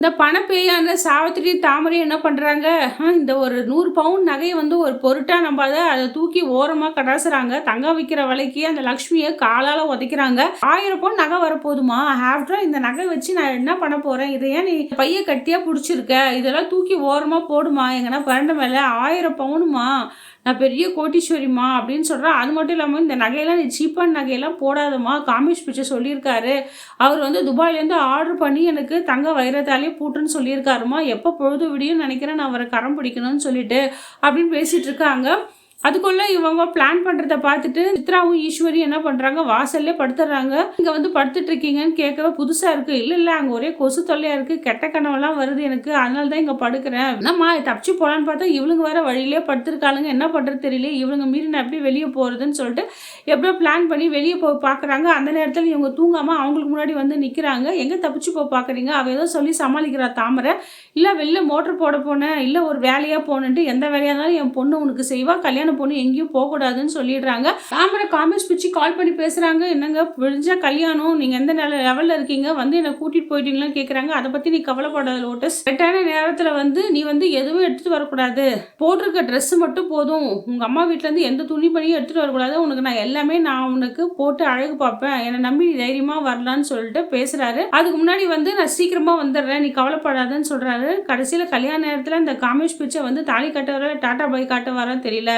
இந்த பணப்பேயான சாவித்திரி தாமரையும் என்ன பண்றாங்க, இந்த ஒரு 100 பவுன் நகைய வந்து ஒரு பொருட்டா நம்பாத அத தூக்கி ஓரமா கடாசுறாங்க. தங்கம் விக்கிற விலைக்கு அந்த லக்ஷ்மிய காலால உதைக்கிறாங்க. 1000 பவுன் நகை வரப்போதுமா? ஆஃப்டர் ஆல் இந்த நகை வச்சு நான் என்ன பண்ண போறேன்? இத ஏன் நீ பைய கட்டியா புடிச்சிருக்க? இதெல்லாம் தூக்கி ஓரமா போடுமா, எங்கனா பெரண்ட மேல. 1000 பவுனுமா? நான் பெரிய கோட்டீஸ்வரிம்மா அப்படின்னு சொல்றேன். அது மட்டும் இல்லாம இந்த நகையெல்லாம் நீ சீப்பான நகையெல்லாம் போடாதம்மா. காமேஷ் பிச்சர் சொல்லியிருக்காரு. அவர் வந்து துபாய்லேருந்து ஆர்டர் பண்ணி எனக்கு தங்க வைரத்தாலயே பூட்டுன்னு சொல்லியிருக்காரும்மா. எப்போ பொழுது விடியும்னு நினைக்கிறேன் நான் அவர கரம் பிடிக்கணும்னு சொல்லிட்டு அப்படின்னு பேசிட்டு இருக்காங்க. அதுக்குள்ள இவங்க பிளான் பண்றத பார்த்துட்டு சித்ராவும் ஈஸ்வரியும் என்ன பண்றாங்க, வாசல்லே படுத்துடுறாங்க. இங்க வந்து படுத்துட்டு இருக்கீங்கன்னு கேட்கவே புதுசா இருக்கு. இல்ல இல்ல அங்க ஒரே கொசு தொல்லையா இருக்கு, கெட்ட கனவெல்லாம் வருது எனக்கு, அதனால தான் இங்க படுக்கிறேன். என்னம்மா தப்பிச்சு போலான்னு பார்த்தா இவளுங்க வேற வழியிலே படுத்துருக்காளுங்க. என்ன பண்றது தெரியல, இவளுங்க மீறி நான் எப்படி வெளியே போறதுன்னு சொல்லிட்டு எப்படியோ பிளான் பண்ணி வெளியே போய் பார்க்குறாங்க. அந்த நேரத்தில் இவங்க தூங்காம அவங்களுக்கு முன்னாடி வந்து நிற்கிறாங்க. எங்கே தப்பிச்சு போய் பார்க்குறீங்க? அவள் ஏதோ சொல்லி சமாளிக்கிறா தாமரை. இல்லை வெளில மோட்டர் போட போனேன், இல்லை ஒரு வேலையாக போனேன்ட்டு, எந்த வேலையாக இருந்தாலும் என் பொண்ணு உனக்கு செய்வா, கல்யாண பொண்ணு எங்கேயும் போகக்கூடாதுன்னு சொல்லிடுறாங்க. தாமரை காமேஷ் பிச்சு கால் பண்ணி பேசுகிறாங்க. என்னங்க விழிஞ்சா கல்யாணம், நீங்கள் எந்த லெவலில் இருக்கீங்க, வந்து என்னை கூட்டிகிட்டு போயிட்டீங்களான்னு கேட்குறாங்க. அதை பற்றி நீ கவலைப்படாத லோட்டஸ். கரெக்டான நேரத்தில் வந்து நீ வந்து எதுவும் எடுத்துகிட்டு வரக்கூடாது, போட்டிருக்க ட்ரெஸ்ஸு மட்டும் போதும், உங்கள் அம்மா வீட்டிலேருந்து எந்த துணி பணியும் எடுத்துகிட்டு வரக்கூடாது, உனக்கு நான் எல்லாமே நான் உனக்கு போட்டு அழகு பார்ப்பேன், என்னை நம்பி தைரியமாக வரலான்னு சொல்லிட்டு பேசுகிறாரு. அதுக்கு முன்னாடி வந்து நான் சீக்கிரமாக வந்துடுறேன், நீ கவலைப்படாதன்னு சொல்கிறாரு. கடைசியில் கல்யாண நேரத்தில் இந்த காமேஷ் பிச்சை வந்து தாலி கட்ட வர டாட்டா பாய் காட்ட வரான்னு தெரியல.